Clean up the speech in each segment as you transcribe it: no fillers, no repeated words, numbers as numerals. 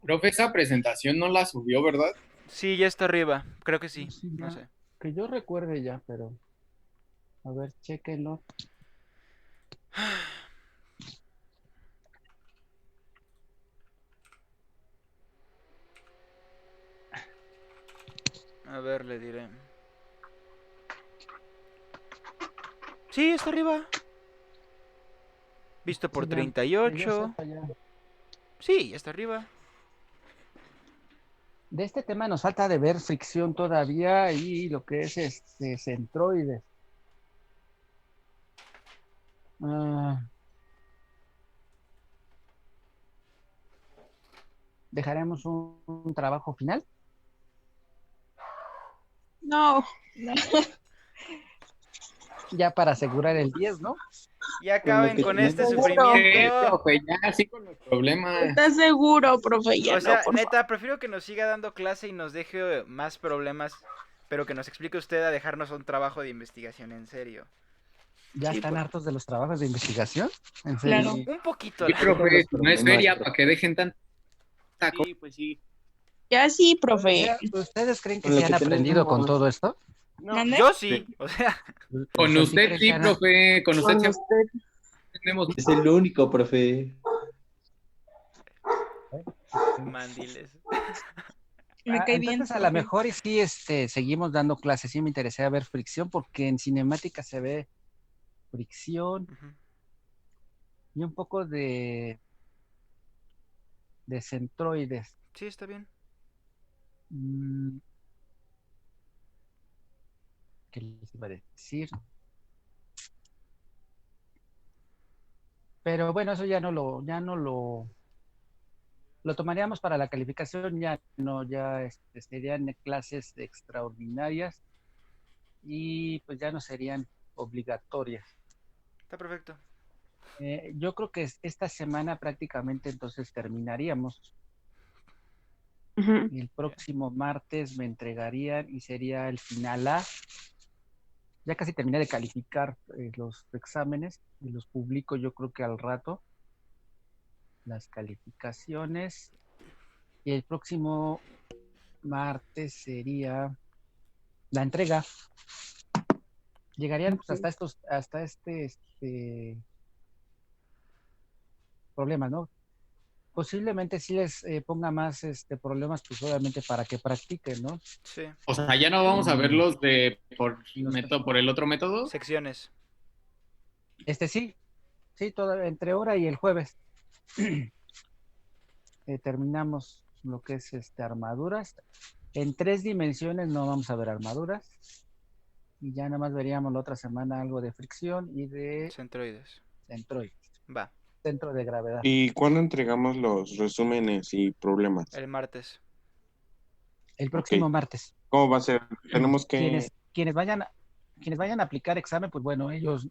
Profe, esa presentación no la subió, ¿verdad? Sí, ya está arriba. Creo que sí. Sí, No ya, sé. que yo recuerde ya, pero a ver, chéquenlo. A ver, le diré. Sí, está arriba. Visto Sí, por ya, treinta y que yo ocho sepa ya. Sí, ya está arriba. De este tema nos falta de ver fricción todavía y lo que es centroides. Ah, dejaremos un trabajo final No, no. ya para asegurar el 10, ¿no? Ya Con lo acaben que con este tenemos. Seguro. sufrimiento. Profe, ya, así con los problemas. ¿Estás seguro, profe? Ya O no, sea, por favor. neta, prefiero que nos siga dando clase y nos deje más problemas, pero que nos explique usted a dejarnos un trabajo de investigación en serio. Ya Sí, están pues, hartos de los trabajos de investigación. ¿En serio? claro. Sí, Un poquito, Sí, la siempre verdad. profe, los si no es problemas, feria, profe. para que dejen tanta cosa. Sí, pues sí. Ya sí, O profe. sea, ¿ustedes creen que Con lo se han que aprendido con tenemos. todo esto? No, ¿Mande? Yo sí, sí, o sea, O Con sea, ¿sí usted creen que sí, profe, con usted Con sí usted. aprendemos. es el único, profe. mandiles. Me cae bien, Entonces, a lo profe. mejor y sí seguimos dando clases. Sí me interesaría ver fricción porque en cinemática se ve fricción Ujú. y un poco de centroides. Sí, está bien. Mm, ¿Qué les iba a decir? Pero bueno, eso ya no lo tomaríamos para la calificación, ya no, ya serían clases extraordinarias y pues ya no serían obligatorias. Está perfecto. Yo creo que esta semana prácticamente entonces terminaríamos. Ujú. El Bien. próximo martes me entregarían y sería el final A. Ya casi terminé de calificar los exámenes y los publico yo creo que al rato, las calificaciones. Y el próximo martes sería la entrega. Llegarían pues, hasta este problema, ¿no? Posiblemente sí les ponga más problemas, pues obviamente para que practiquen, ¿no? Sí. O sea, ya no vamos a Y, verlos de y los, por el otro método. Secciones. sí, sí, todo, entre ahora y el jueves terminamos lo que es armaduras. En 3 dimensiones no vamos a ver armaduras. Y ya nada más veríamos la otra semana algo de fricción y de Centroides. centroide, Va. centro de gravedad. ¿Y cuándo entregamos los resúmenes y problemas? El martes. El Ok, próximo martes. ¿cómo va a ser? Tenemos que... Quienes vayan a aplicar examen, pues bueno, ellos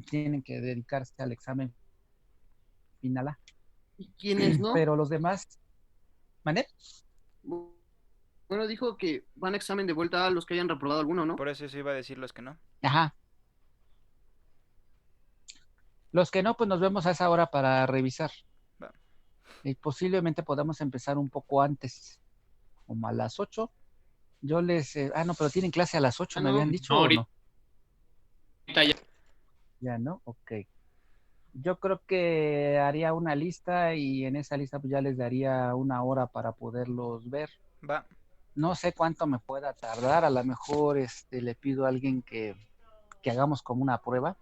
tienen que dedicarse al examen final A. ¿Y quiénes no? Pero los demás, ¿mané? Bueno, dijo que van a examen de vuelta a los que hayan reprobado alguno, ¿no? Por eso se iba a decir los que no. Ajá. Los que no, pues nos vemos a esa hora para revisar. Va. Y posiblemente podamos empezar un poco antes, como a las 8. No, pero tienen clase a las 8, Ah, ¿me no. habían dicho No, o ahorita no? ya. Ya, ¿no? Ok. Yo creo que haría una lista y en esa lista pues ya les daría una hora para poderlos ver. Va. No sé cuánto me pueda tardar, a lo mejor le pido a alguien que hagamos como una prueba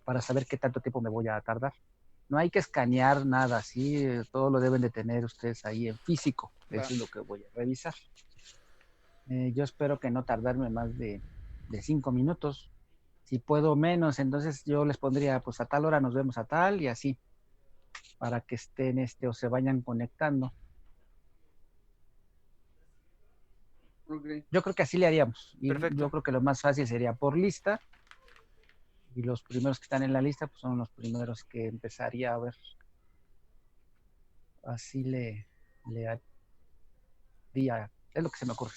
para saber qué tanto tiempo me voy a tardar. No hay que escanear nada, ¿sí? Todo lo deben de tener ustedes ahí en físico. Va. Eso es lo que voy a revisar. Yo espero que no tardarme más de 5 minutos. Si puedo menos, entonces yo les pondría, pues a tal hora nos vemos a tal y así, para que estén o se vayan conectando. Ok. Yo creo que así le haríamos. Yo Perfecto. creo que lo más fácil sería por lista y los primeros que están en la lista pues son los primeros que empezaría a ver. Así le haría. Es lo que se me ocurre.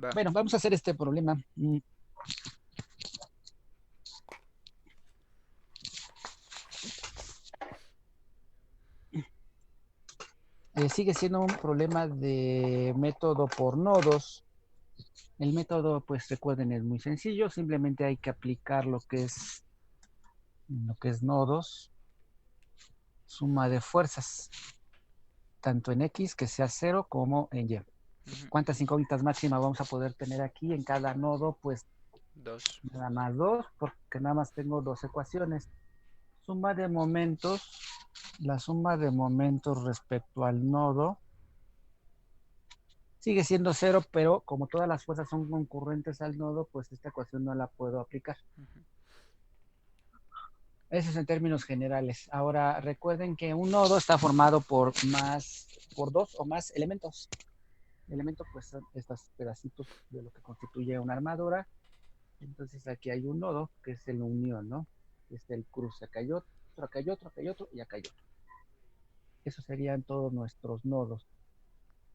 Va. Bueno, vamos a hacer este problema. sigue siendo un problema de método por nodos. El método, pues recuerden, es muy sencillo. Simplemente hay que aplicar lo que es nodos, suma de fuerzas, tanto en X, que sea 0, como en Y. ¿Cuántas incógnitas máximas vamos a poder tener aquí en cada nodo? Pues 2. nada más 2, porque nada más tengo 2 ecuaciones. Suma de momentos, la suma de momentos respecto al nodo sigue siendo 0, pero como todas las fuerzas son concurrentes al nodo, pues esta ecuación no la puedo aplicar. Eso es en términos generales. Ahora, recuerden que un nodo está formado por 2 o más elementos. Elementos, pues, son estos pedacitos de lo que constituye una armadura. Entonces, aquí hay un nodo, que es el unión, ¿no? Es el cruce. Acá hay otro, acá hay otro, acá hay otro y acá hay otro. Esos serían todos nuestros nodos.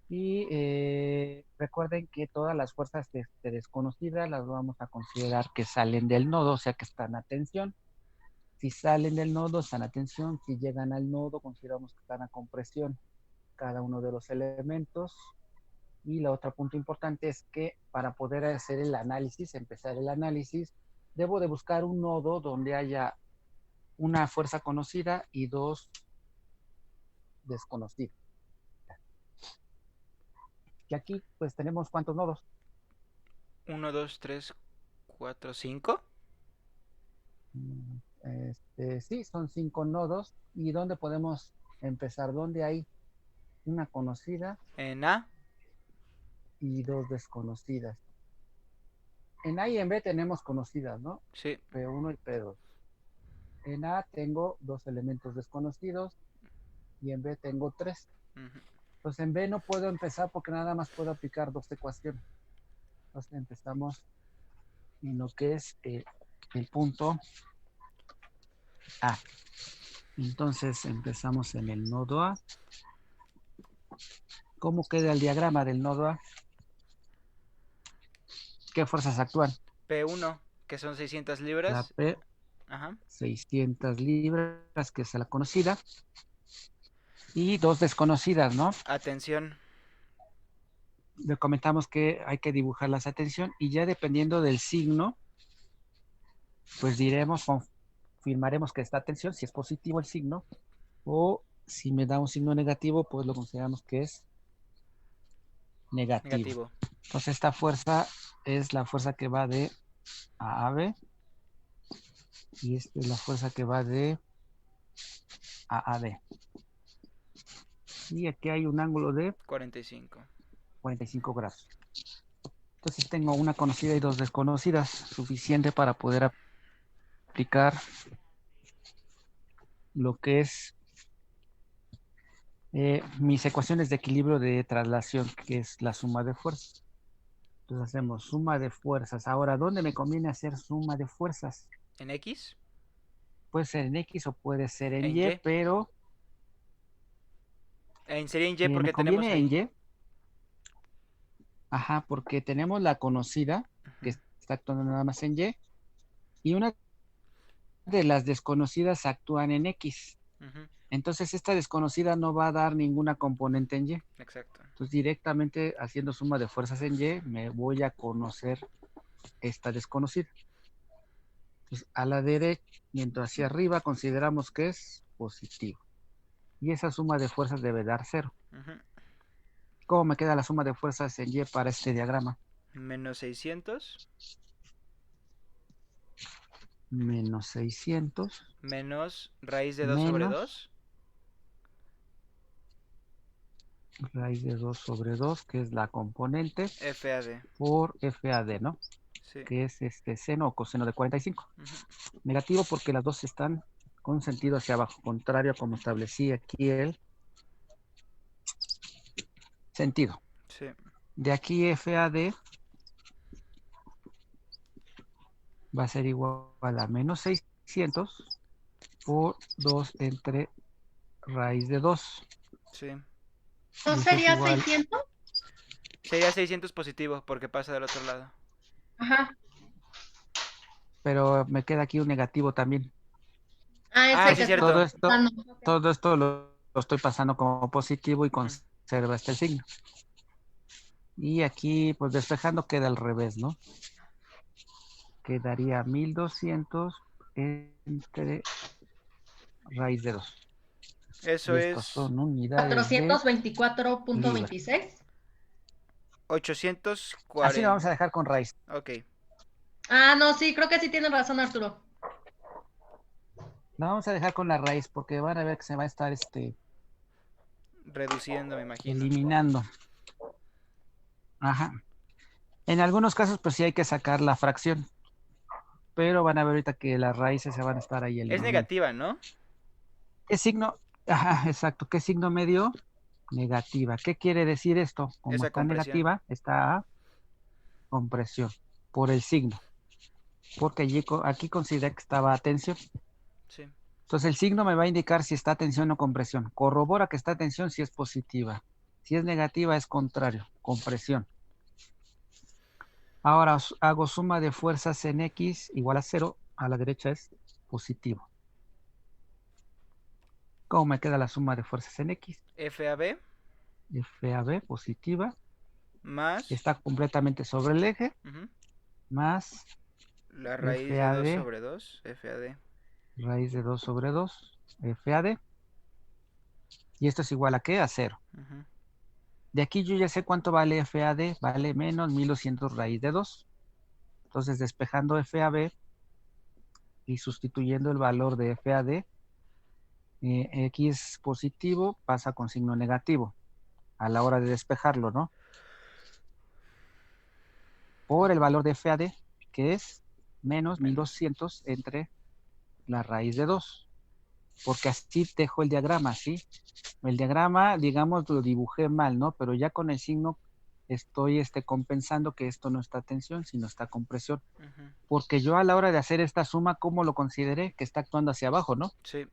Y recuerden que todas las fuerzas desconocidas las vamos a considerar que salen del nodo, o sea que están a tensión. Si salen del nodo, están a tensión. Si llegan al nodo, consideramos que están a compresión cada uno de los elementos. Y la otra punto importante es que para poder hacer el análisis, empezar el análisis, debo de buscar un nodo donde haya una fuerza conocida y 2 desconocidas. Y aquí pues tenemos ¿cuántos nodos? 1, 2, 3, 4, 5. Sí, son 5 nodos. ¿Y dónde podemos empezar? ¿Dónde hay una conocida? En A. Y 2 desconocidas. En A y en B tenemos conocidas, ¿no? Sí. P1 y P2. En A tengo 2 elementos desconocidos y en B tengo 3. Entonces en B no puedo empezar porque nada más puedo aplicar 2 ecuaciones. Entonces empezamos en lo que es el punto A. Entonces empezamos en el nodo A. ¿Cómo queda el diagrama del nodo A? ¿Qué fuerzas actúan? P1, que son 600 La libras. P, Ajá. 600 libras, que es la conocida. Y 2 desconocidas, ¿no? Atención. Le comentamos que hay que dibujarlas a tensión y ya dependiendo del signo, pues confirmaremos que está a tensión, si es positivo el signo, o si me da un signo negativo, pues lo consideramos que es negativo. Entonces esta fuerza es la fuerza que va de A a B y esta es la fuerza que va de A a D. Y aquí hay un ángulo de 45 grados. Entonces tengo una conocida y 2 desconocidas, suficiente para poder aplicar lo que es mis ecuaciones de equilibrio de traslación, que es la suma de fuerzas. Entonces hacemos suma de fuerzas. Ahora, ¿dónde me conviene hacer suma de fuerzas? ¿En X? Puede ser en X o puede ser en Y, Y, pero... sería en Y porque me tenemos conviene ahí. en Y. Ajá, porque tenemos la conocida, que está actuando nada más en Y, y una de las desconocidas actúan en X. Entonces esta desconocida no va a dar ninguna componente en Y. Exacto. Entonces directamente haciendo suma de fuerzas en Y me voy a conocer esta desconocida. Entonces a la derecha, mientras hacia arriba consideramos que es positivo. Y esa suma de fuerzas debe dar 0. ¿Cómo me queda la suma de fuerzas en Y para este diagrama? Menos 600. Menos 600. Menos raíz de 2 sobre 2. Raíz de 2 sobre 2, que es la componente. FAD. Por FAD, ¿no? Sí. Que es seno o coseno de 45. Negativo porque las dos están con sentido hacia abajo, contrario a como establecí aquí el sentido. Sí. De aquí FAD va a ser igual a menos 600 por 2 entre raíz de 2. Sí. ¿No sería 600? Sería 600 positivo porque pasa del otro lado. Ajá. Pero me queda aquí un negativo también. Ah, sí, cierto. Todo esto lo lo estoy pasando como positivo y conserva este signo. Y aquí, pues despejando queda al revés, ¿no? Quedaría 1200 entre raíz de 2. Eso Y estos es son unidades de 424.26. 840. Así lo vamos a dejar con raíz. Ok. Ah, no, sí, creo que sí tienes razón, Arturo. Lo vamos a dejar con la raíz porque van a ver que se va a estar Reduciendo, me imagino. eliminando. Ajá. En algunos casos, pues sí hay que sacar la fracción. Pero van a ver ahorita que las raíces se van a estar ahí Es eliminando. negativa, ¿no? ¿Qué signo? Ajá, exacto. ¿Qué signo me dio? Negativa. ¿Qué quiere decir esto? Como Esa está compresión. negativa, está a compresión por el signo. Porque aquí considera que estaba a tensión. Sí. Entonces el signo me va a indicar si está a tensión o compresión. Corrobora que está a tensión si es positiva. Si es negativa es contrario, compresión. Ahora hago suma de fuerzas en X igual a 0. A la derecha es positivo. ¿Cómo me queda la suma de fuerzas en X? FAB FAB positiva. más Está completamente sobre el eje. ujú, Más la raíz de FAD. 2 sobre 2, FAD. Raíz de 2 sobre 2. FAD. Y esto es igual a ¿qué? A 0. Ujú. De aquí yo ya sé cuánto vale FAD. Vale menos 1200 raíz de 2. Entonces despejando FAB y sustituyendo el valor de FAD, X positivo pasa con signo negativo a la hora de despejarlo, ¿no? Por el valor de FAD, que es menos 1200 entre la raíz de 2. Porque así dejo el diagrama, ¿sí? El diagrama, digamos, lo dibujé mal, ¿no? Pero ya con el signo estoy compensando que esto no está tensión, sino está compresión. Ujú. Porque yo a la hora de hacer esta suma, ¿cómo lo consideré? Que está actuando hacia abajo, ¿no? Sí.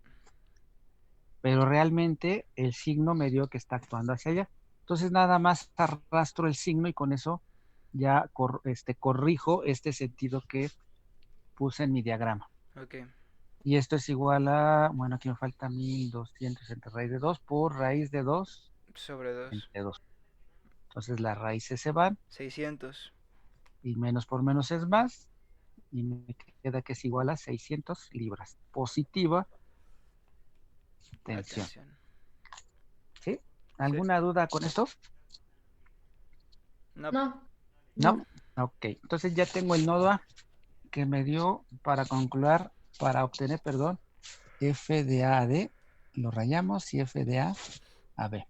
Pero realmente el signo me dio que está actuando hacia allá. Entonces nada más arrastro el signo y con eso ya corrijo este sentido que puse en mi diagrama. Ok. Y esto es igual a, bueno, aquí me falta 1200 entre raíz de 2 por raíz de 2 Sobre 2. entre 2. Entonces las raíces se van 600. y menos por menos es más. Y me queda que es igual a 600 libras. Positiva tensión. Atención. ¿Sí? ¿Alguna duda con esto? No. No. No. Ok. Entonces ya tengo el nodo A que me dio para obtener, perdón, F de A a D. Lo rayamos y F de A a B.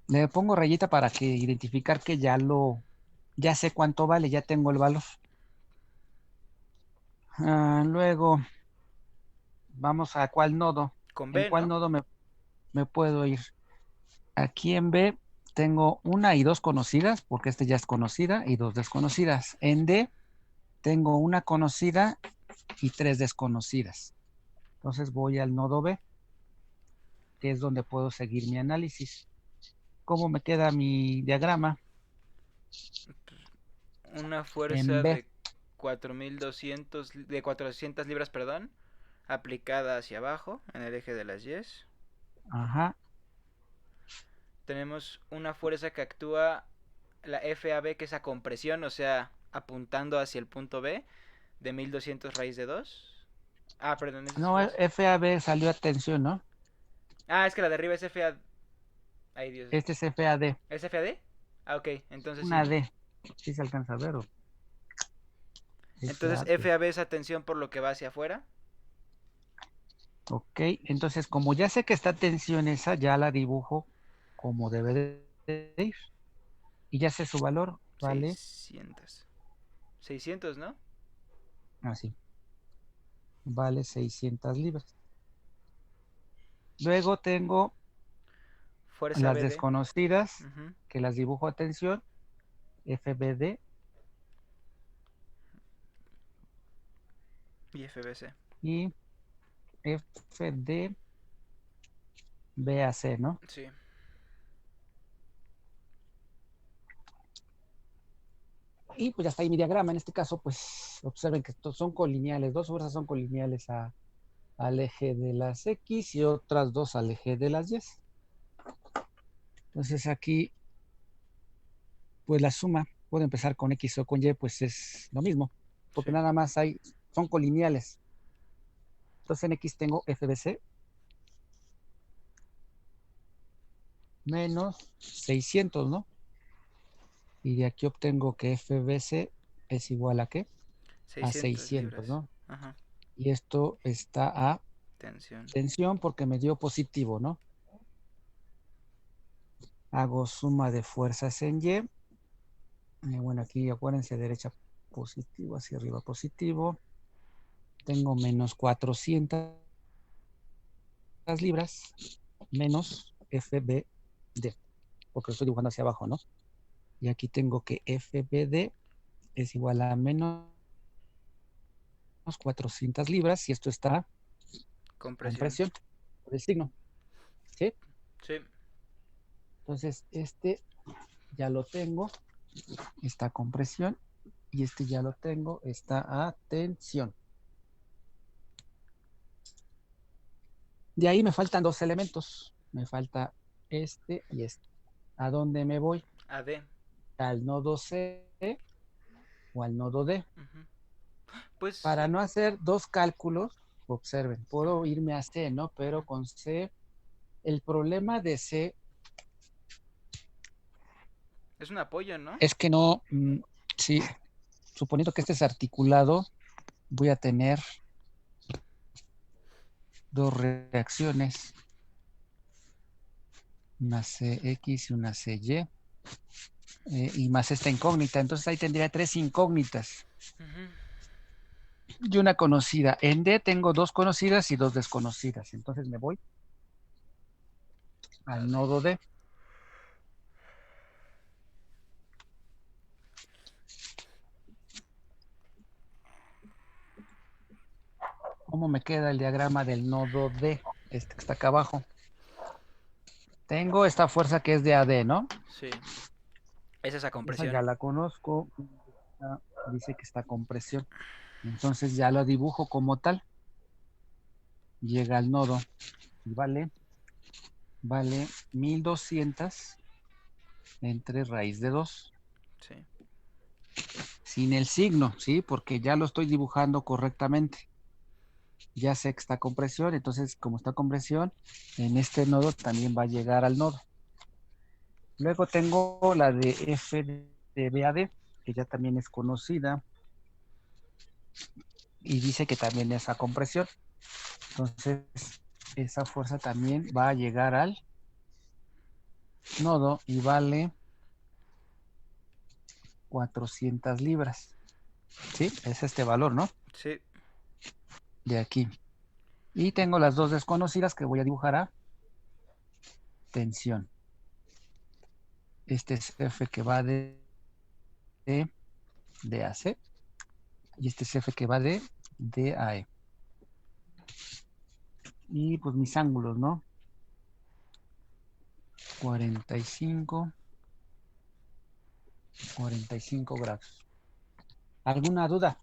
Le pongo rayita para que identificar que ya sé cuánto vale, ya tengo el valor. Luego, vamos a cuál nodo. Con ¿En B, cuál ¿no? nodo me puedo ir? Aquí en B tengo una y dos conocidas, porque esta ya es conocida, y dos desconocidas. En D tengo una conocida y tres desconocidas. Entonces voy al nodo B, que es donde puedo seguir mi análisis. ¿Cómo me queda mi diagrama? Una En fuerza B. de 400 libras, perdón, aplicada hacia abajo en el eje de las Y's. Ajá. Tenemos una fuerza que actúa, la FAB, que es a compresión, o sea, apuntando hacia el punto B, de 1200 raíz de 2. Ah, perdón, No, FAB salió a tensión, ¿no? Ah, es que la de arriba es FA. Ay, Dios. Este es FAD. ¿Es FAD? Ah, ok, entonces Una sí. D. ¿Sí se alcanza a ver? Entonces FAD. FAB es atención por lo que va hacia afuera. Ok, entonces como ya sé que está tensión esa, ya la dibujo como debe de ir. Y ya sé su valor, vale 600. 600, ¿no? así. Vale 600 libras. Luego tengo Fuerza las BD. desconocidas, Ujú. que las dibujo a tensión, FBD Y FBC. y FDBAC, ¿no? Sí. Y pues ya está ahí mi diagrama. En este caso, pues observen que estos son colineales. Dos fuerzas son colineales al eje de las X y otras dos al eje de las Y. Entonces aquí, pues la suma, puedo empezar con X o con Y, pues es lo mismo, porque Sí. nada más son colineales. Entonces en X tengo FBC menos 600, ¿no? Y de aquí obtengo que FBC es igual a ¿qué? A 600, libras. ¿no? Ajá. Y esto está a Tensión. tensión porque me dio positivo, ¿no? Hago suma de fuerzas en Y. Bueno, aquí acuérdense, derecha positivo, hacia arriba positivo. Tengo menos 400 libras menos FBD, porque lo estoy dibujando hacia abajo, ¿no? Y aquí tengo que FBD es igual a menos 400 libras y esto está con presión por el signo, ¿sí? Sí. Entonces este ya lo tengo, está con presión, y este ya lo tengo, está a tensión. De ahí me faltan dos elementos, me falta este y este. ¿A dónde me voy? AD. ¿Al nodo C o al nodo D? Ujú. Pues Para no hacer dos cálculos, observen, puedo irme a C, ¿no? Pero con C, el problema de C es un apoyo, ¿no? es que no, sí, suponiendo que este es articulado, voy a tener dos reacciones, una CX y una CY, y más esta incógnita. Entonces ahí tendría tres incógnitas Ujú. y una conocida. En D tengo dos conocidas y dos desconocidas. Entonces me voy al nodo D. ¿Cómo me queda el diagrama del nodo D? Este que está acá abajo. Tengo esta fuerza que es de AD, ¿no? Sí. Es esa Esa compresión. ya la conozco. Dice que está con presión. Entonces ya lo dibujo como tal. Llega al nodo y vale 1200 entre raíz de 2. Sí. Sin el signo, ¿sí? Porque ya lo estoy dibujando correctamente. Ya sé que está con presión, entonces como está con presión, en este nodo también va a llegar al nodo. Luego tengo la de F de BAD, que ya también es conocida, y dice que también es a compresión. Entonces, esa fuerza también va a llegar al nodo y vale 400 libras. ¿Sí? Es este valor, ¿no? Sí. De aquí. Y tengo las dos desconocidas que voy a dibujar a tensión. Este es F que va de AC y este es F que va de DAE. Y pues mis ángulos, ¿no? 45 grados. ¿Alguna duda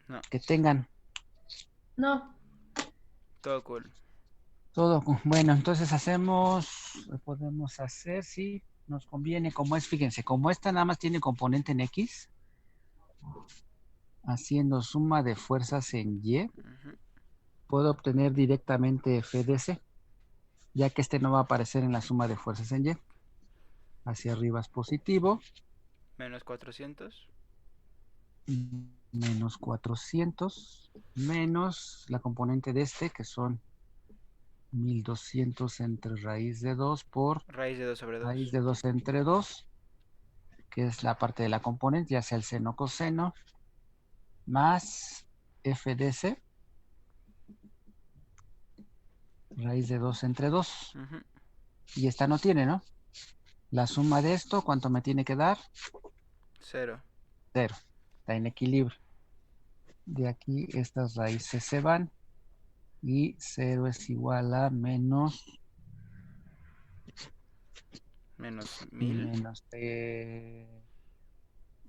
No. que tengan? No. Todo cool. Todo bueno, entonces podemos hacer, sí, nos conviene, como es, fíjense, como esta nada más tiene componente en X, haciendo suma de fuerzas en Y, Ujú. puedo obtener directamente FDC, ya que este no va a aparecer en la suma de fuerzas en Y. Hacia arriba es positivo. Menos 400. Menos 400, menos la componente de este, que son 1200 entre raíz de 2 por Raíz de 2 sobre 2. raíz de 2 entre 2, que es la parte de la componente, ya sea el seno o coseno, más FDC, raíz de 2 entre 2. Ujú. Y esta no tiene, ¿no? La suma de esto, ¿cuánto me tiene que dar? 0. 0. Está en equilibrio. De aquí estas raíces se van y 0 es igual a menos Menos 1000. menos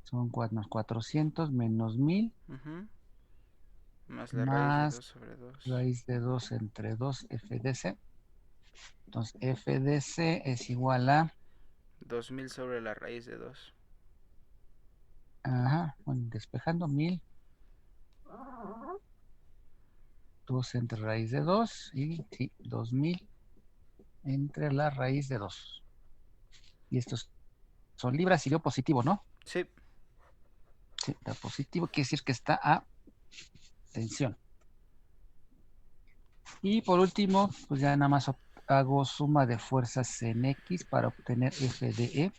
son 400 menos 1000 Ujú. Más la raíz de más 2 sobre 2. raíz de 2 entre 2 FDC Entonces, f de c es igual a, 2000 sobre la raíz de 2. ajá, bueno, despejando 1000, 2 entre raíz de 2 y sí, 2000 entre la raíz de 2. Y estos son libras y dio positivo, ¿no? Sí. Sí, da positivo, quiere decir que está a tensión. Y por último, pues ya nada más hago suma de fuerzas en X para obtener F de E.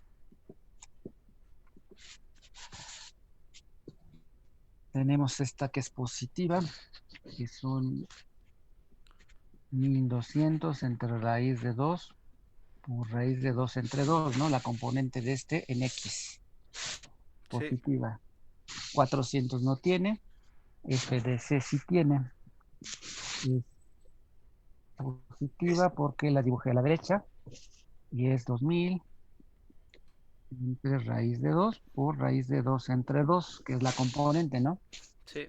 Tenemos esta que es positiva, que son 1200 entre raíz de 2 por raíz de 2 entre 2, ¿no? La componente de este en X. Positiva. 400 no tiene. F de C sí tiene. Es positiva porque la dibujé a la derecha. Y es 2000 entre raíz de 2 por raíz de 2 entre 2, que es la componente, ¿no? Sí.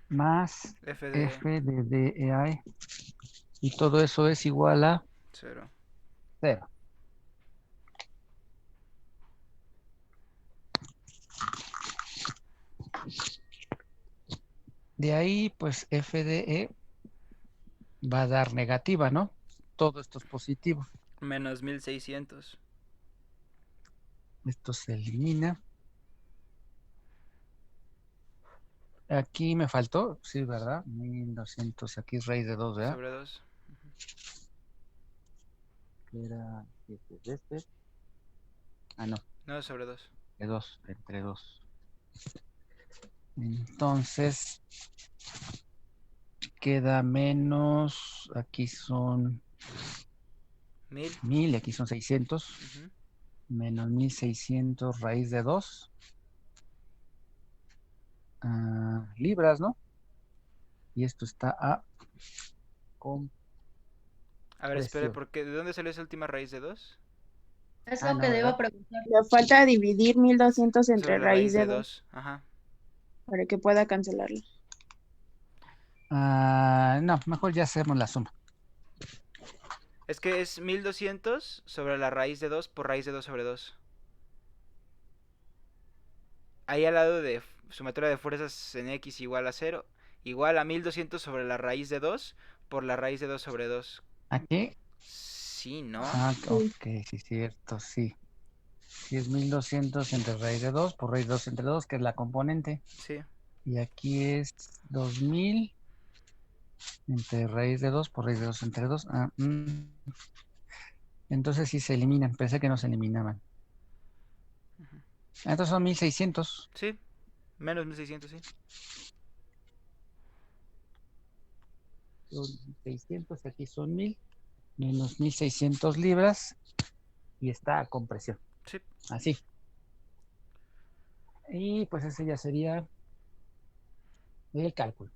Más F de F de DEA. Y todo eso es igual a 0. 0. De ahí, pues F de E va a dar negativa, ¿no? Todo esto es positivo. Menos 1600. Esto se elimina. Aquí me faltó, sí, ¿verdad? 1200, aquí es raíz de 2, ¿verdad? Sobre 2. Que era este. Ah, no, No, sobre 2. de 2, entre 2. Entonces, queda menos, aquí son 1000. 1000, aquí son 600, menos 1600 raíz de 2, libras, ¿no? Y esto está a compresión. A ver, espere, ¿de dónde salió esa última raíz de 2? Es Ah, lo no, que debo ¿verdad? preguntar. Le falta dividir 1200 entre Sobre la raíz raíz de de 2 2. Ajá. para que pueda cancelarlo. No, mejor ya hacemos la suma. Es que es 1200 sobre la raíz de 2 por raíz de 2 sobre 2. Ahí al lado de sumatoria de fuerzas en X igual a 0, igual a 1200 sobre la raíz de 2 por la raíz de 2 sobre 2. Aquí. Sí, ¿no? Ok, sí, cierto, sí. Sí, es 1200 entre raíz de 2 por raíz de 2 entre 2, que es la componente. Sí. Y aquí es 2000 entre raíz de 2 por raíz de 2 entre 2. Entonces sí se eliminan. Pensé que no se eliminaban. Entonces son 1600. Sí, menos 1600, sí. Son 600, aquí son 1000. Menos 1600 libras. Y está a compresión. Sí. Así. Y pues ese ya sería el cálculo.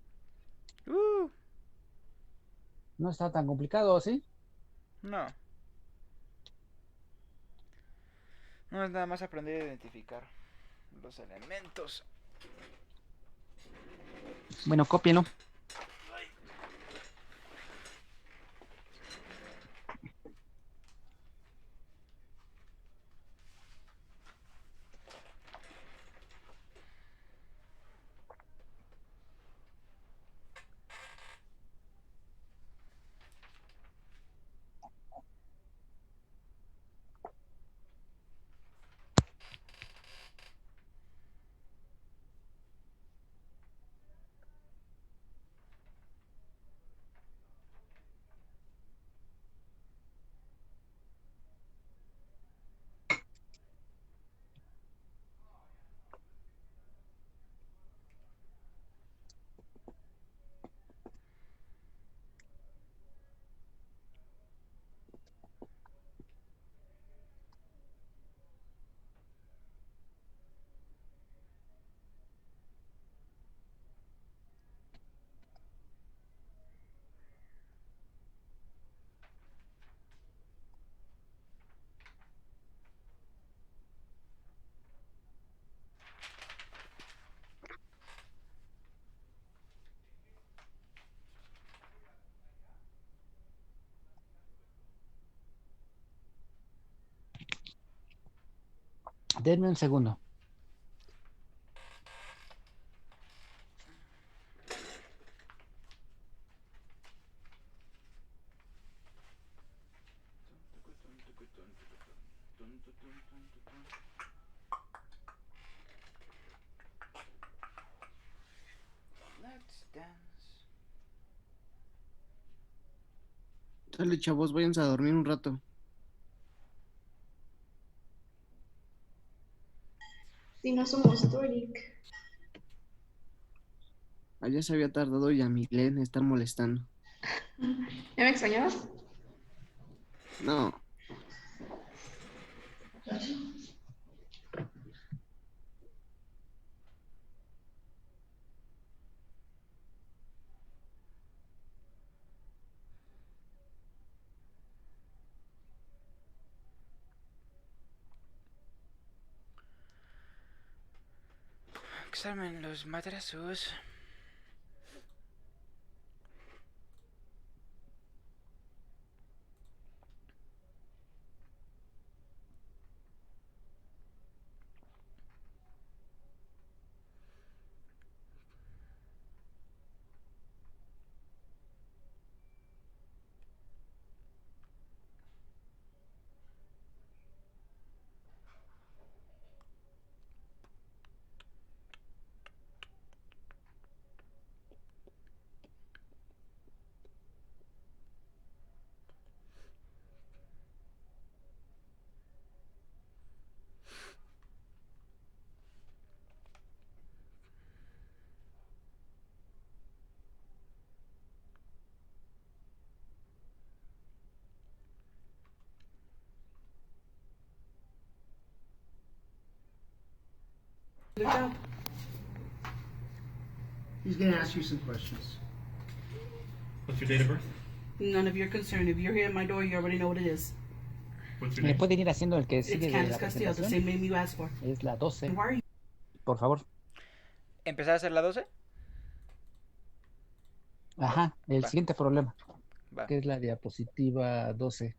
No está tan complicado, ¿sí? No. No es nada más aprender a identificar los elementos. Bueno, cópienlo. Denme un segundo. Let's dance. Dale, chavos, váyanse a dormir un rato. Si no somos Toric. Allá se había tardado y a mi Glenn estar molestando. ¿Ya me extrañabas? No, Examen los madrasos. Good job. He's gonna ask you some questions. What's your date of birth? None of your concern. If you're here at my door, you already know what it is. What's your ¿Me name? pueden ir haciendo el que It's sigue de la Candace Castillo, the presentación? same name you asked for. Es la 12, And why are you? por favor. ¿Empezar a hacer la 12? Ajá, el Va. siguiente problema, Va. que es la diapositiva 12.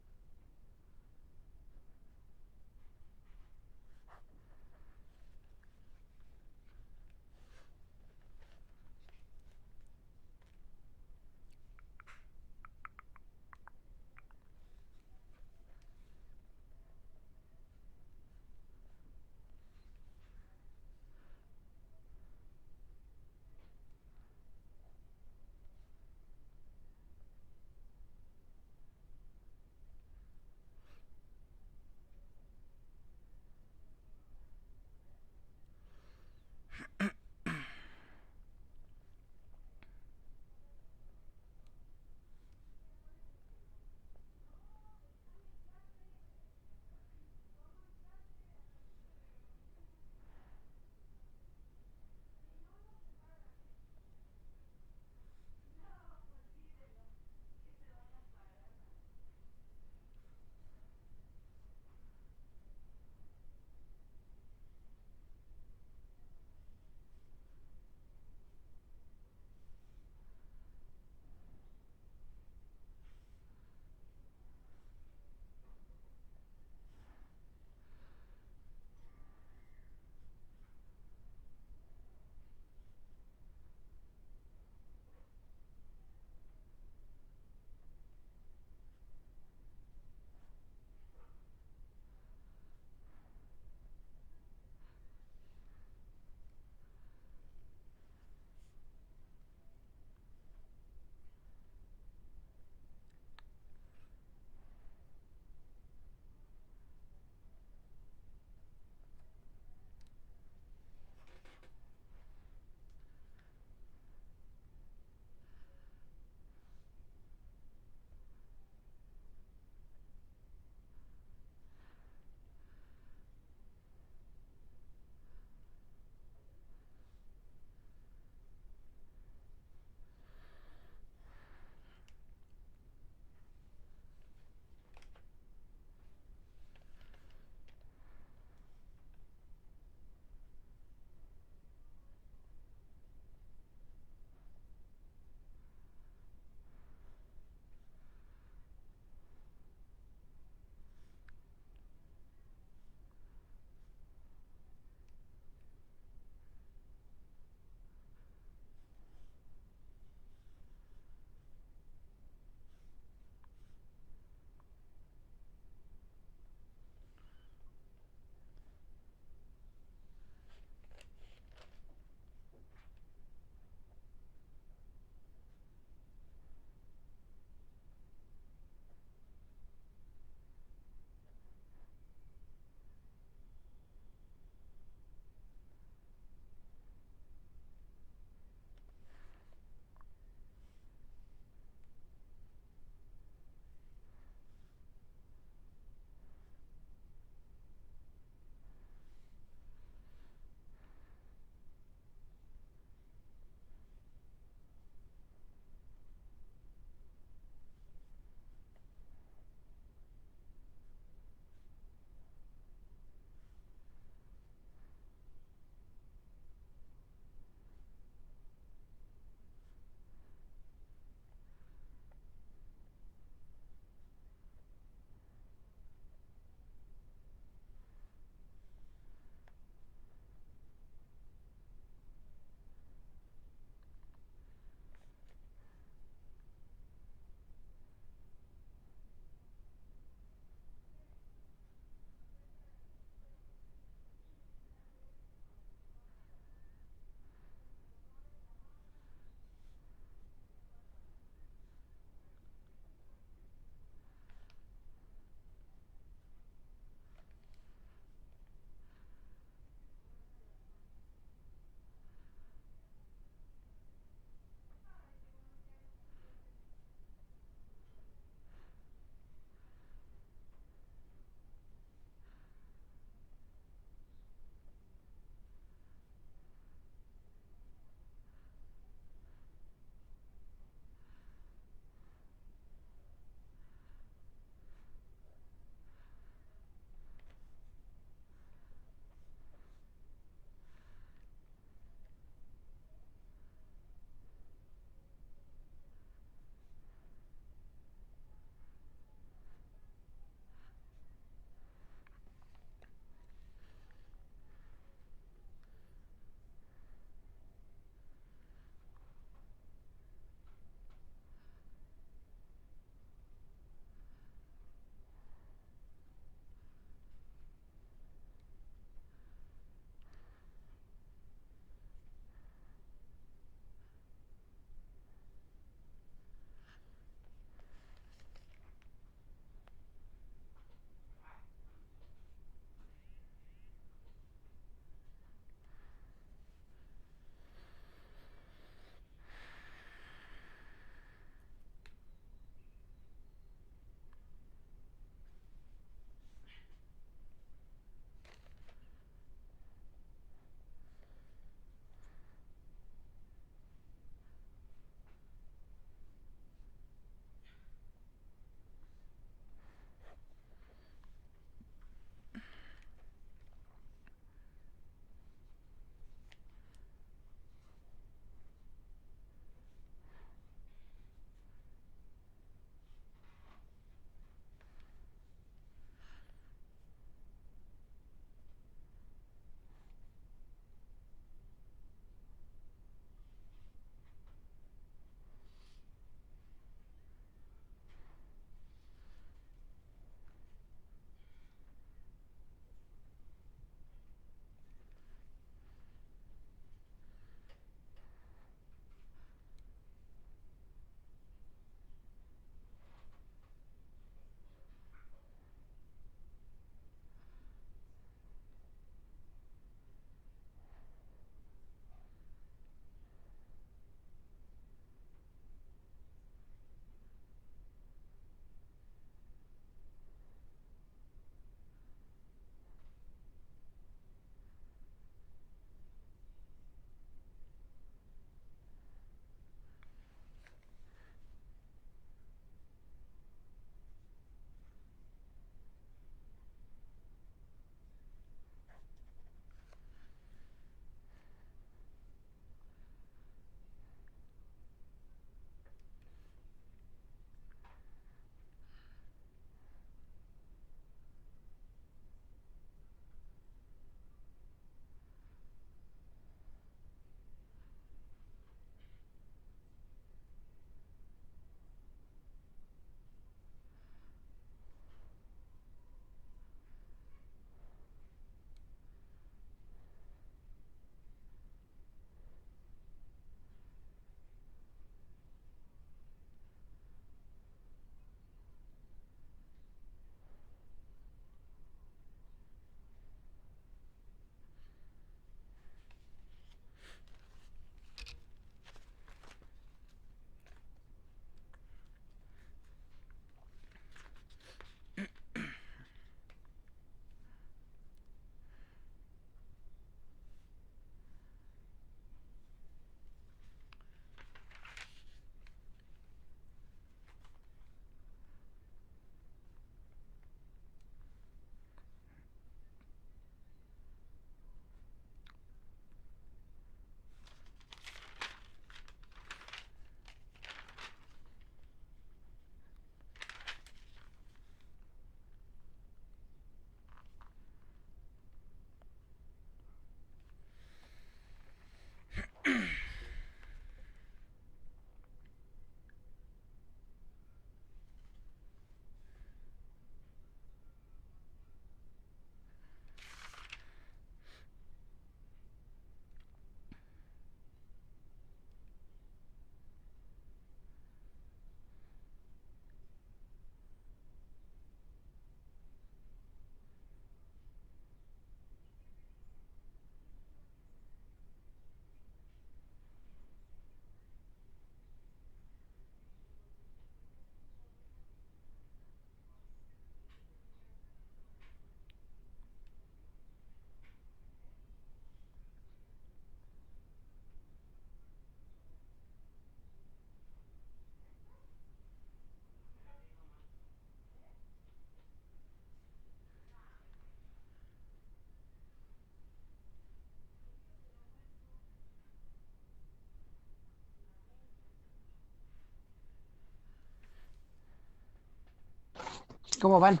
¿Cómo van?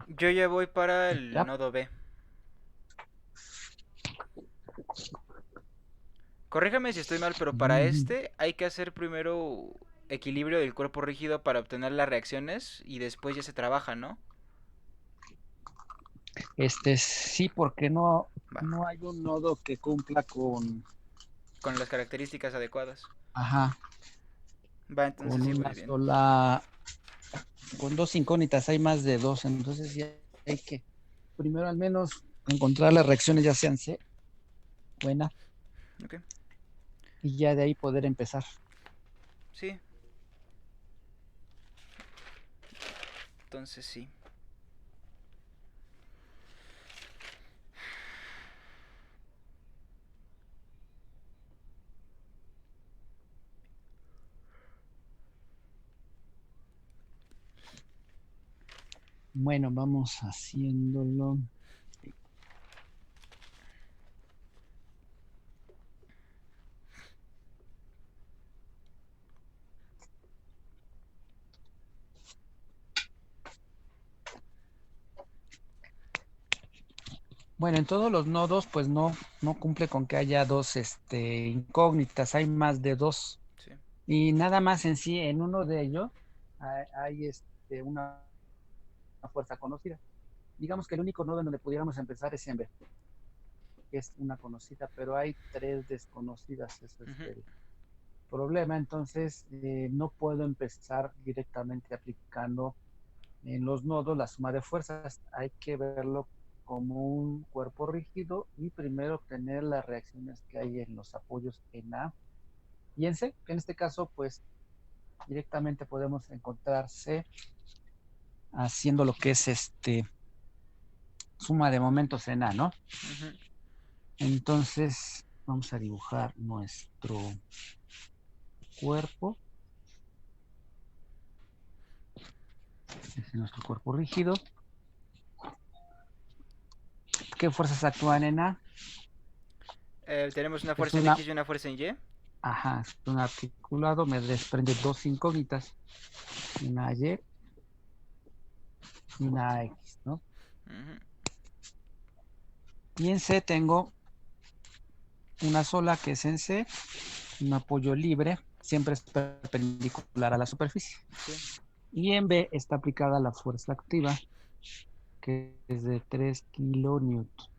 Yo ya voy para el Ya. nodo B. Corríjame si estoy mal, pero para este hay que hacer primero equilibrio del cuerpo rígido para obtener las reacciones y después ya se trabaja, ¿no? Sí, porque no, Va. no hay un nodo que cumpla con, Con las características adecuadas. ajá, Va, entonces con sí una voy bien. sola, con dos incógnitas, hay más de dos, entonces sí hay que primero al menos encontrar las reacciones, ya sean C, buena, Ok. y ya de ahí poder empezar. Sí. Entonces sí. Bueno, vamos haciéndolo. Bueno, en todos los nodos, pues no cumple con que haya dos incógnitas, hay más de dos. Sí. Y nada más en sí, en uno de ellos hay una fuerza conocida. Digamos que el único nodo en donde pudiéramos empezar es en B, que es una conocida, pero hay tres desconocidas, ese es el problema. Entonces, no puedo empezar directamente aplicando en los nodos la suma de fuerzas. Hay que verlo como un cuerpo rígido y primero obtener las reacciones que hay en los apoyos en A y en C. En este caso, pues directamente podemos encontrar C haciendo lo que es suma de momentos en A, ¿no? Entonces, vamos a dibujar nuestro cuerpo. Este es nuestro cuerpo rígido. ¿Qué fuerzas actúan en A? Tenemos una Es fuerza en una, X y una fuerza en Y. ajá, es un articulado, me desprende dos incógnitas, una Y y una X, ¿no? Y en C tengo una sola que es en C, un apoyo libre, siempre es perpendicular a la superficie. Sí. Y en B está aplicada la fuerza activa, que es de 3 kilonewtons.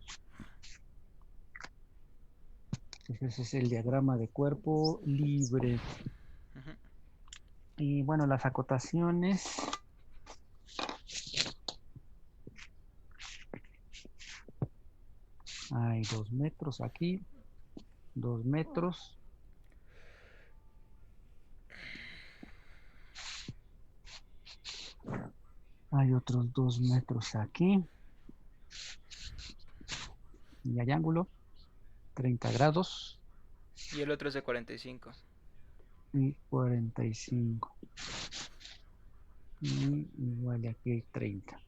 Ese es el diagrama de cuerpo libre. Y bueno, las acotaciones. Hay 2 metros aquí, 2 metros. Hay otros 2 metros aquí. Y hay ángulo, 30 grados. Y el otro es de 45. Y 45. Y igual aquí hay 30.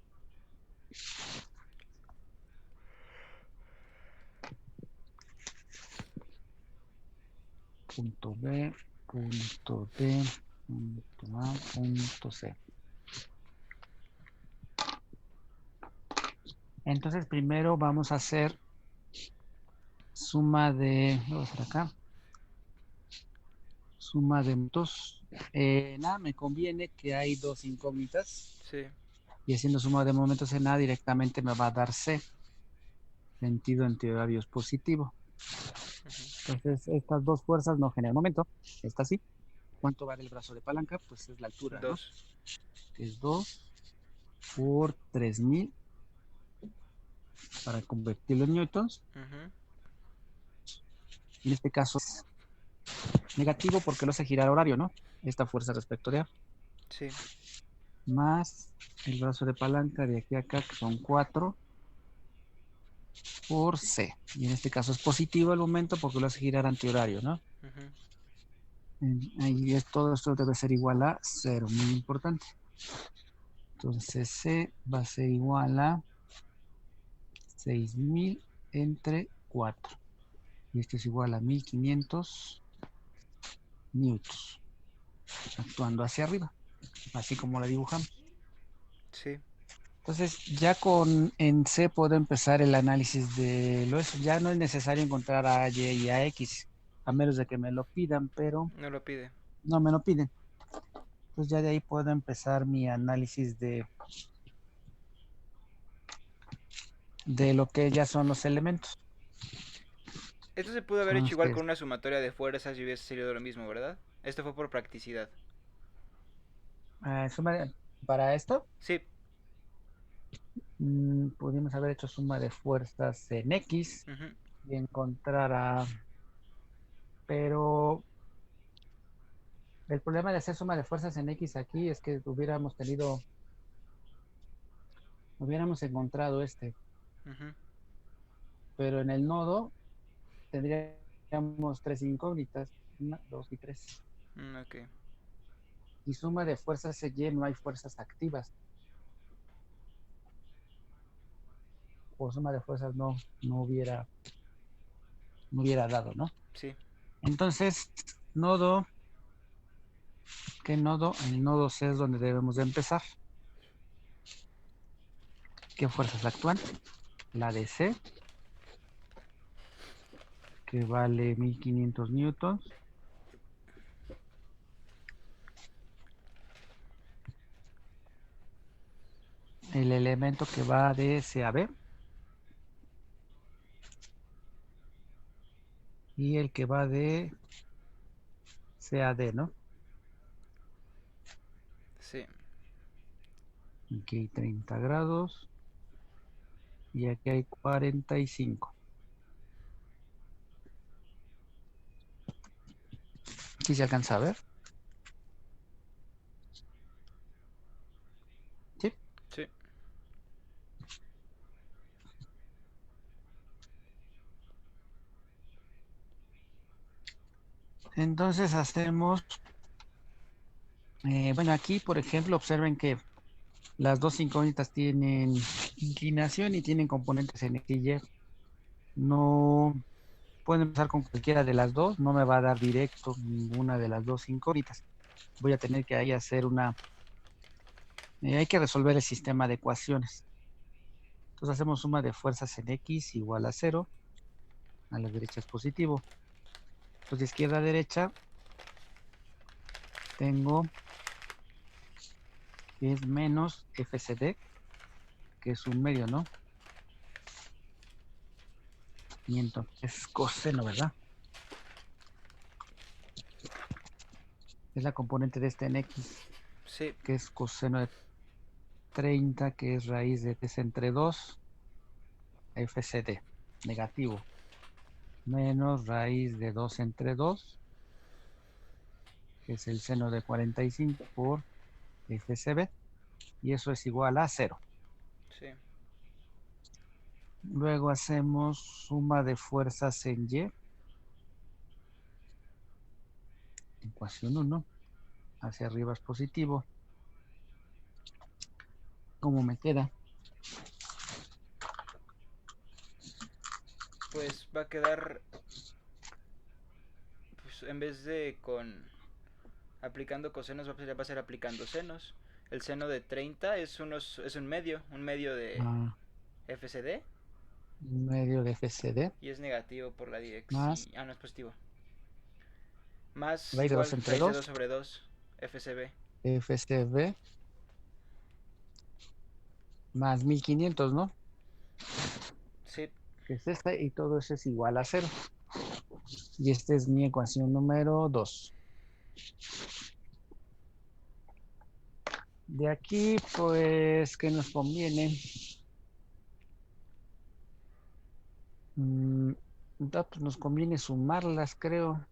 Punto B, punto D, punto A, punto C. Entonces primero vamos a hacer suma de, vamos a hacer acá, suma de momentos. Nada, me conviene que hay dos incógnitas. Sí. Y haciendo suma de momentos en A directamente me va a dar C. Sentido antihorarios positivo. Entonces estas dos fuerzas no generan momento. Esta sí. ¿Cuánto vale el brazo de palanca? Pues es la altura, 2. ¿no? Que es 2 por 3000 para convertirlo en newtons. En este caso es negativo porque lo hace girar horario, ¿no? Esta fuerza respecto de A. Sí. Más el brazo de palanca de aquí a acá, que son 4 por C. Y en este caso es positivo el momento porque lo hace girar antihorario, ¿no? Ahí todo esto debe ser igual a 0, muy importante. Entonces C va a ser igual a 6000 entre 4. Y esto es igual a 1500 newtons, actuando hacia arriba, así como la dibujamos. Sí. Entonces, ya en C puedo empezar el análisis de eso. Ya no es necesario encontrar a Y y a X, a menos de que me lo pidan, pero No lo pide. no me lo piden. Entonces ya de ahí puedo empezar mi análisis de lo que ya son los elementos. Esto se pudo haber hecho igual con Entonces, una sumatoria de fuerzas y hubiese salido lo mismo, ¿verdad? Esto fue por practicidad. para esto, Sí. pudimos haber hecho suma de fuerzas en X Ujú. y encontrar a... Pero el problema de hacer suma de fuerzas en X aquí es que hubiéramos encontrado Ujú. pero en el nodo tendríamos tres incógnitas, una, dos y tres. Ok. Y suma de fuerzas en Y no hay fuerzas activas. O suma de fuerzas no hubiera dado, ¿no? Sí. Entonces, nodo, ¿qué nodo? El nodo C es donde debemos de empezar. ¿Qué fuerzas actúan? La de C, que vale 1500 newtons. El elemento que va de C a B. Y el que va de C a D, ¿no? Sí. Aquí hay 30 grados. Y aquí hay 45. ¿Sí se alcanza a ver? Sí. Sí. Entonces hacemos, bueno, aquí por ejemplo observen que las dos incógnitas tienen inclinación y tienen componentes en X y Y. No pueden empezar con cualquiera de las dos, no me va a dar directo ninguna de las dos incógnitas. Voy a tener que ahí hacer hay que resolver el sistema de ecuaciones. Entonces hacemos suma de fuerzas en X igual a 0, a la derecha es positivo. Entonces de izquierda a derecha tengo que es menos FCD, que es un medio, ¿no? Y entonces es coseno, ¿verdad? Es la componente de este en X, Sí. que es coseno de 30, que es raíz de 3 entre 2, FCD, negativo, menos raíz de 2 entre 2, que es el seno de 45 por FCB, y eso es igual a 0. Sí. Luego hacemos suma de fuerzas en Y, ecuación 1, hacia arriba es positivo. ¿Cómo me queda? Pues va a quedar, pues en vez de aplicando cosenos va a ser aplicando senos. El seno de 30 es un medio de Ah, FCD medio de FCD, y es negativo por la dirección. más No es positivo. Más raíz de 2 igual entre raíz de 2 2, sobre 2 FCB. FCB, más 1500, ¿no? Sí. Que es esta, y todo eso es igual a 0. Y esta es mi ecuación número 2. De aquí, pues, ¿qué nos conviene? Pues nos conviene sumarlas, creo.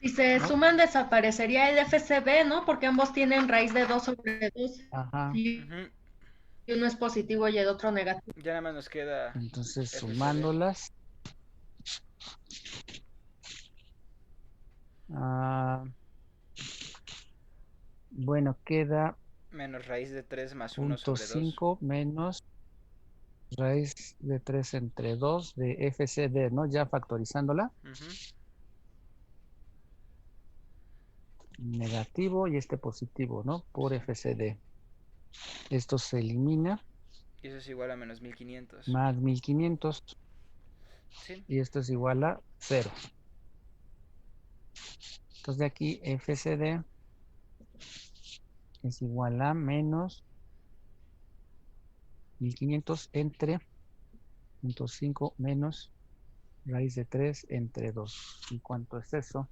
Si se ¿No? suman, desaparecería el FCB, ¿no? Porque ambos tienen raíz de 2 sobre 2. Ajá. Y Ujú. uno es positivo y el otro negativo. Ya nada más nos queda Entonces, FCB. sumándolas. Bueno, queda Menos raíz de 3 más 1 sobre 2. 0.5 menos raíz de 3 entre 2 de FCD, ¿no? Ya factorizándola. Ujú. Negativo y este positivo, ¿no? Por FCD. Esto se elimina. Y eso es igual a menos 1500. Más 1500. Sí. Y esto es igual a 0. Entonces de aquí FCD es igual a menos 1500 entre 0.5 menos raíz de 3 entre 2. ¿Y cuánto es eso?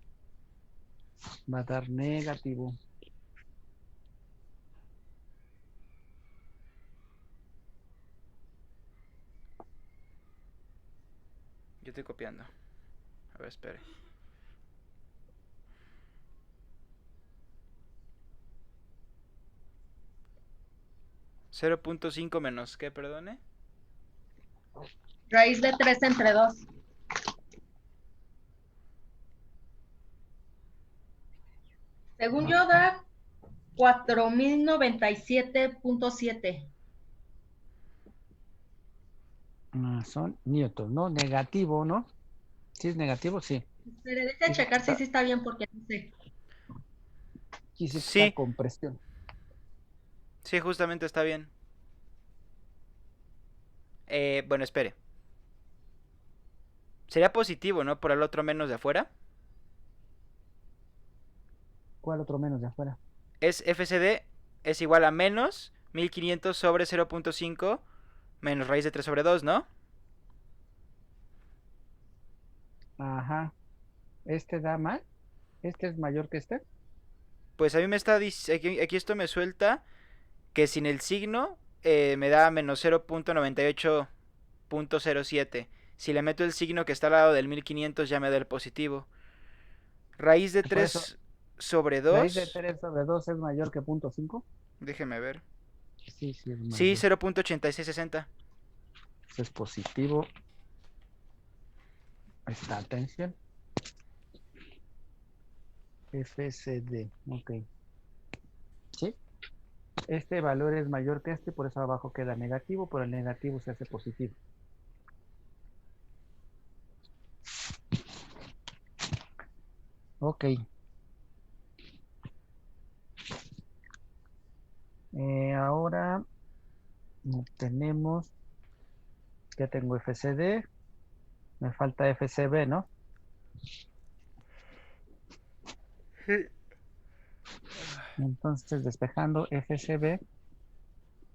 Va a dar negativo. Yo estoy copiando. A ver, espere. ¿0.5 menos qué, perdone? Raíz de 3 entre 2. Según yo da 4097.7. Son newton, ¿no? Negativo, ¿no? Si es negativo, sí. Pero deja checar si sí está bien porque no sé. Aquí sí Sí. está con presión. Sí, justamente está bien. Bueno, espere. Sería positivo, ¿no? Por el otro menos de afuera. ¿Cuál otro menos de afuera? Es FCD es igual a menos 1500 sobre 0.5 menos raíz de 3 sobre 2, ¿no? Ajá. ¿Este da mal? ¿Este es mayor que este? Pues a mí me está aquí esto me suelta que sin el signo me da menos 0.98.07. Si le meto el signo que está al lado del 1500 ya me da el positivo. Raíz de Por 3 eso, sobre raíz de 2. 3 sobre 2 es mayor que 0.5. Déjeme ver. Sí, sí es mayor. Sí, 0.8660. Eso es positivo. Ahí está, atención. FCD, ok. ¿Sí? Este valor es mayor que este, por eso abajo queda negativo, pero el negativo se hace positivo. Ok. Ahora tenemos, ya tengo FCD, me falta FCB, ¿no? Entonces, despejando FCB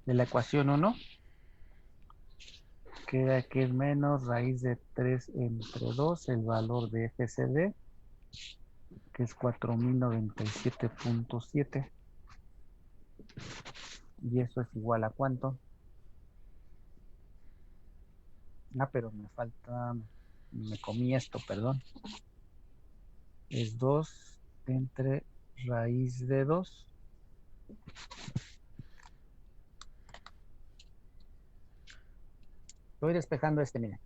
de la ecuación 1, queda que es menos raíz de 3 entre 2, el valor de FCD, que es 4097.7. ¿Y eso es igual a cuánto? Pero me falta, me comí esto, perdón. Es 2 entre raíz de 2. Estoy despejando este, miren.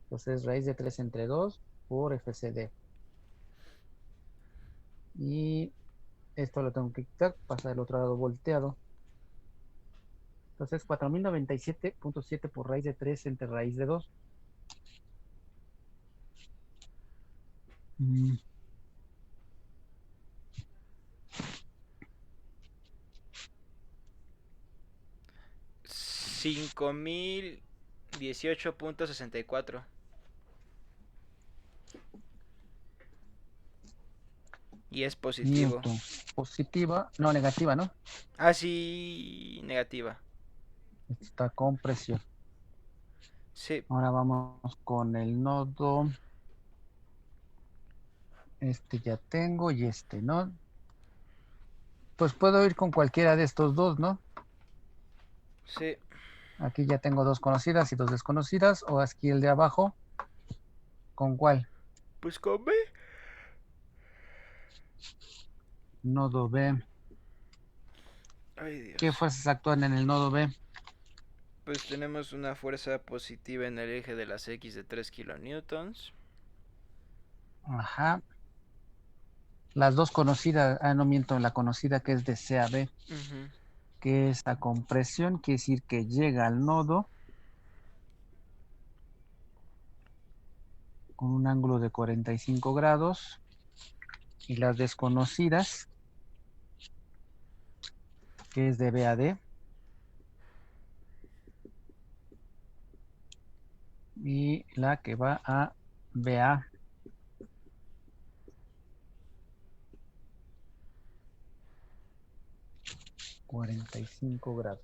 Entonces, raíz de 3 entre 2 por FCD. Y esto lo tengo que quitar, pasa del otro lado volteado. Entonces, 4097.7 por raíz de 3 entre raíz de 2. Mm. $5018.64. Y es positivo. Newton. Positiva, no, negativa, ¿no? Ah, sí, negativa. Está con presión. Sí. Ahora vamos con el nodo. Este ya tengo y este, ¿no? Pues puedo ir con cualquiera de estos dos, ¿no? Sí. Aquí ya tengo dos conocidas y dos desconocidas. O aquí el de abajo. ¿Con cuál? Pues con B. Nodo B. Ay, Dios. ¿Qué fuerzas actúan en el nodo B? Pues tenemos una fuerza positiva en el eje de las X de 3 kilonewtons. Ajá. Las dos conocidas, no miento, la conocida que es de CAB, que es la compresión, quiere decir que llega al nodo con un ángulo de 45 grados. Y las desconocidas, que es de BAD. Y la que va a BA. $45.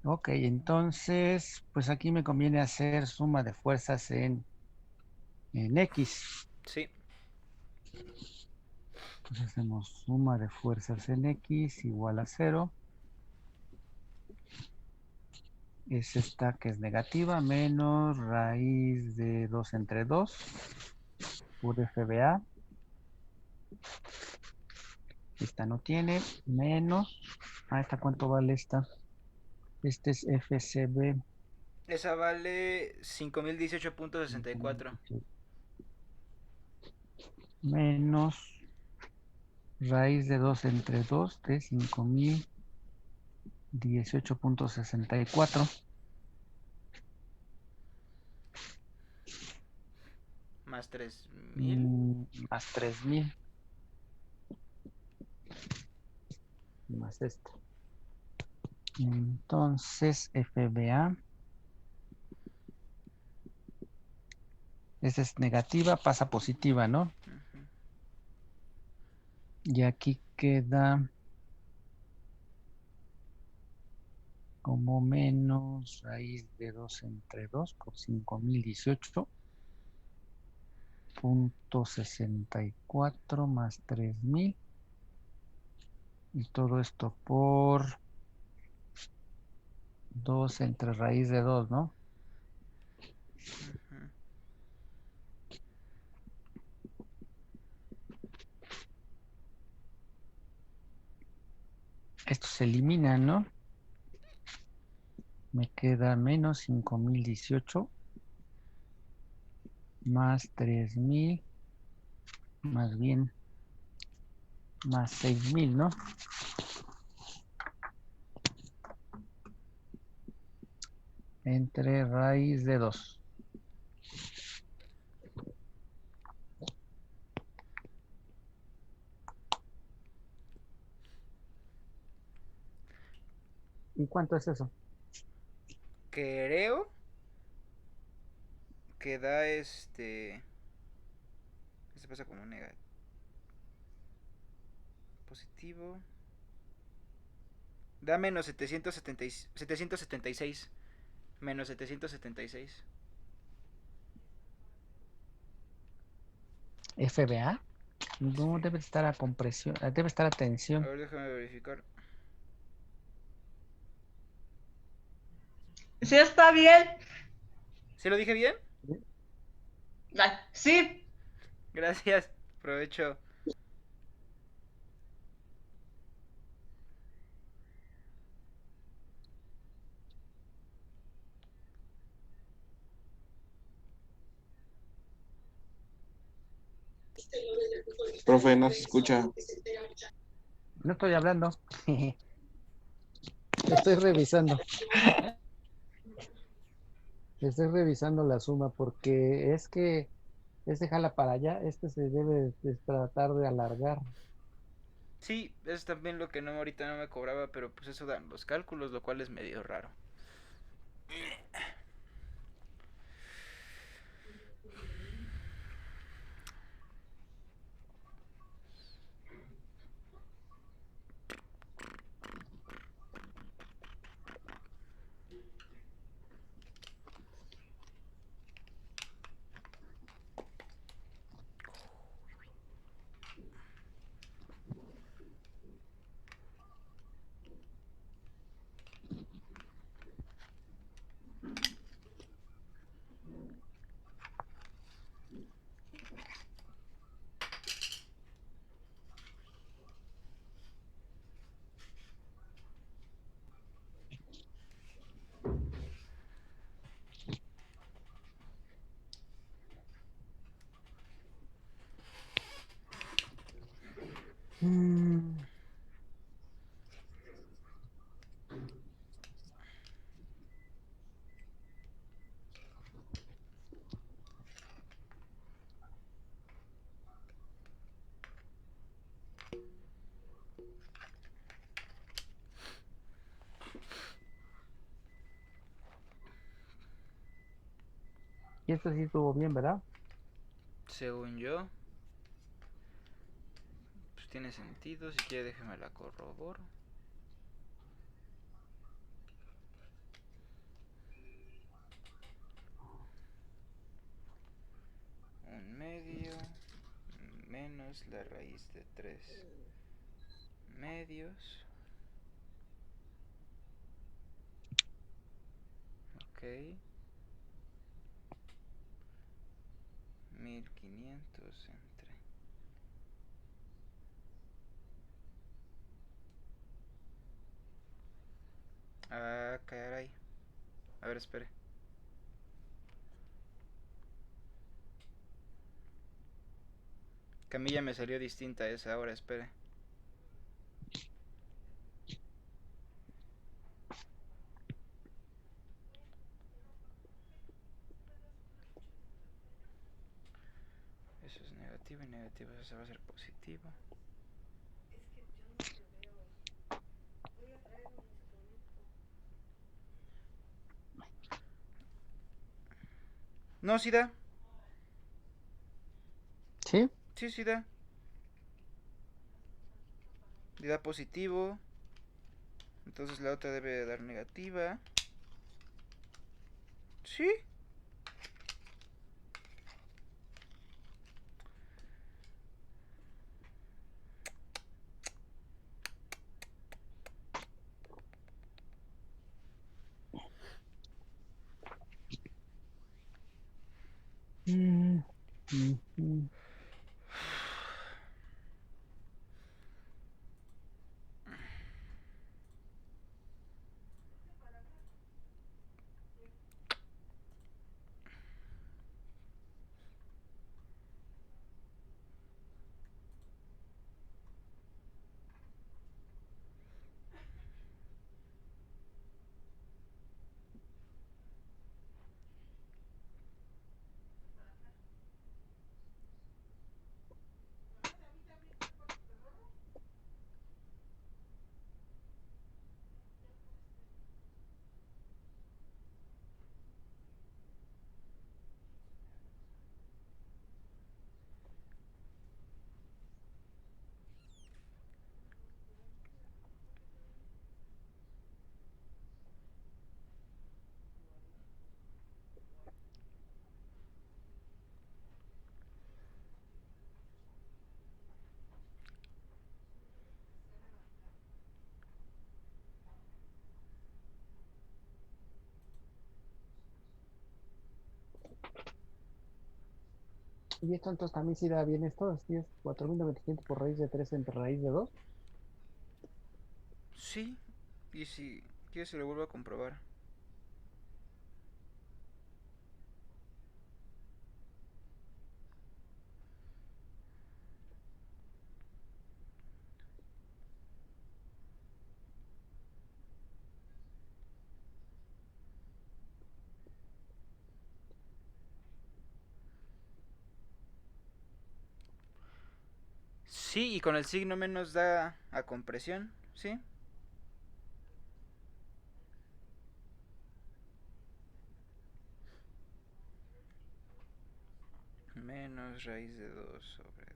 Ok, entonces, pues aquí me conviene hacer suma de fuerzas en X. Sí. Entonces hacemos suma de fuerzas en X igual a 0. Es esta que es negativa, menos raíz de 2 entre 2 por FBA. Esta no tiene, menos. ¿Esta cuánto vale esta? Este es FCB. Esa vale 5018.64. Menos raíz de 2 entre 2 de 5018.64. Más 3000. Más 3000. Más esto. Entonces, FBA. Esta es negativa, pasa positiva, ¿no? Ujú. Y aquí queda como menos raíz de 2 entre 2 por 5018.64 más 3000. Y todo esto por 2 entre raíz de 2, ¿no? Ujú. Esto se elimina, ¿no? Me queda menos 5018 más 3000, más bien más 6000, ¿no? Entre raíz de 2. ¿Y cuánto es eso? Creo que da este. Este pasa como negativo. Positivo. Da menos 776. Menos 776. FBA. No Sí. debe estar a compresión, debe estar a A tensión. ver, déjame verificar. Sí, está bien. ¿Sí lo dije bien? Ay, sí. Gracias. Provecho. Profe, no se escucha. No estoy hablando. Estoy revisando. Estoy revisando la suma porque es que este jala para allá, este se debe de tratar de alargar. Sí, es también lo que no ahorita no me cobraba, pero pues eso dan los cálculos, lo cual es medio raro. esto sí estuvo bien, ¿verdad? Según yo. Pues tiene sentido. Si quiere, déjeme la corroboro. Un medio menos la raíz de 3 medios. Ok. 1500 entre. Ah, caray. A ver, espere. Camilla me salió distinta esa, ahora espere. Eso es negativo y negativo, eso va a ser positivo. No, sí da. ¿Sí? Sí, sí da. Le da positivo. Entonces la otra debe de dar negativa. ¿Sí? Ujú. Y esto entonces también sí da bien esto, así es 4.900 por raíz de 3 entre raíz de 2. Sí. Y si quieres se lo vuelvo a comprobar. Sí, y con el signo menos da a compresión, ¿sí? Menos raíz de 2 sobre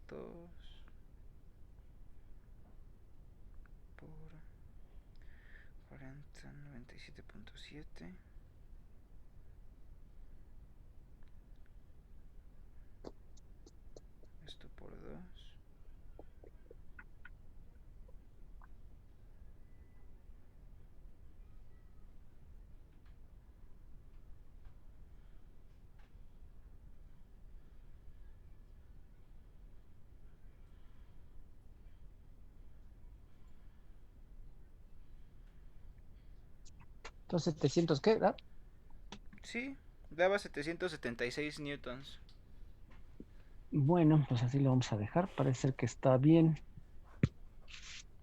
2 por 4097.7. Esto por 2. Entonces 700, ¿qué da? Sí, daba 776 newtons. Bueno, pues así lo vamos a dejar. Parece ser que está bien.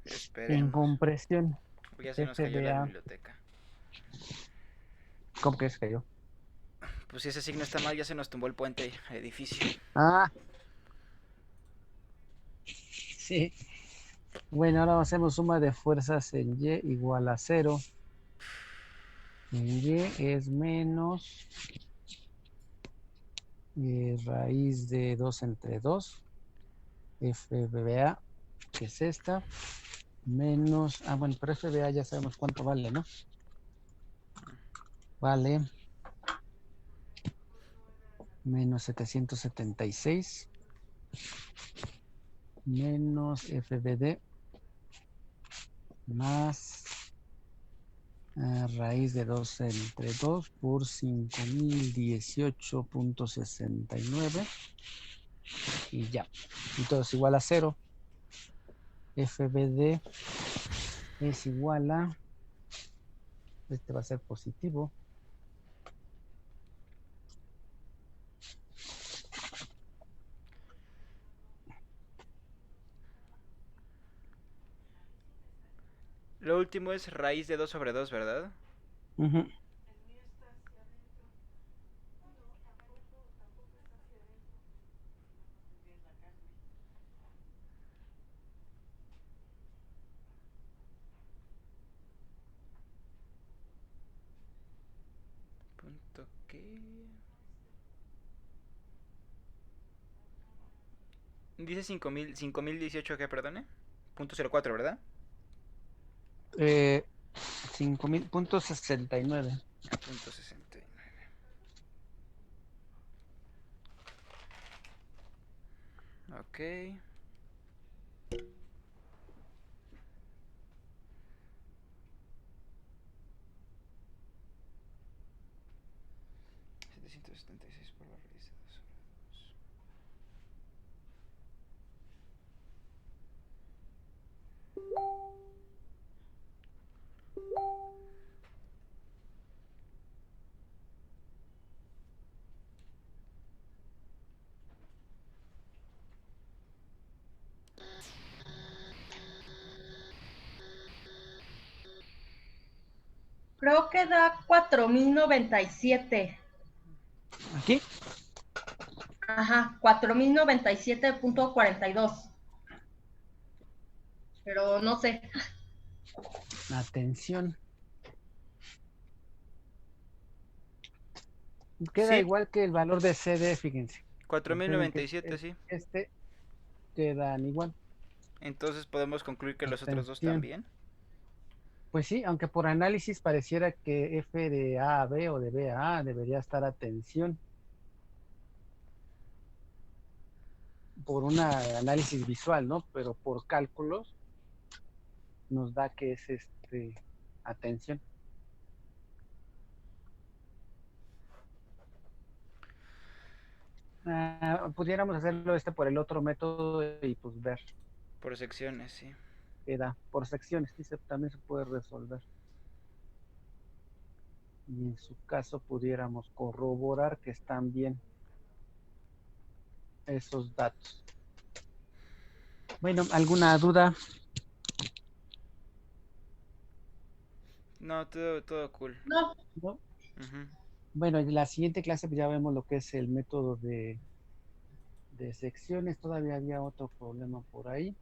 En Esperemos. compresión, Ya se nos cayó la FBA. biblioteca. ¿Cómo que se cayó? Pues si ese signo está mal, ya se nos tumbó el puente al edificio. Ah, sí. Bueno, ahora hacemos suma de fuerzas en Y igual a 0. En Y es menos raíz de 2 entre 2, FBA, que es esta, menos, bueno, pero FBA ya sabemos cuánto vale, ¿no? Vale menos 776 menos FBD más raíz de 2 entre 2 por 5018.69 y ya. Y todo es igual a 0. FBD es igual a, este va a ser positivo, Lo último es raíz de 2 sobre 2, ¿verdad? uh-huh. Punto que... Dice 5018, ¿qué, perdone? Punto 04, ¿verdad? 5000.69. Punto 69. Ok. $776 por la raíz de 2 sobre 2. Creo que da 4097. ¿Aquí? Ajá, 4097.42. Pero no sé. Atención. Queda Sí. igual que el valor de CD, fíjense. 4097, sí. Este quedan igual. Entonces podemos concluir que los otros dos Atención. también. Pues sí, aunque por análisis pareciera que F de A a B o de B a A debería estar a tensión. Por un análisis visual, ¿no? Pero por cálculos nos da que es a tensión. Pudiéramos hacerlo por el otro método y pues ver. Por secciones, sí. Queda por secciones, sí, también se puede resolver. Y en su caso pudiéramos corroborar que están bien esos datos. Bueno, ¿alguna duda? No, todo cool. No. ¿No? Ujú. Bueno, en la siguiente clase pues ya vemos lo que es el método de secciones. Todavía había otro problema por ahí.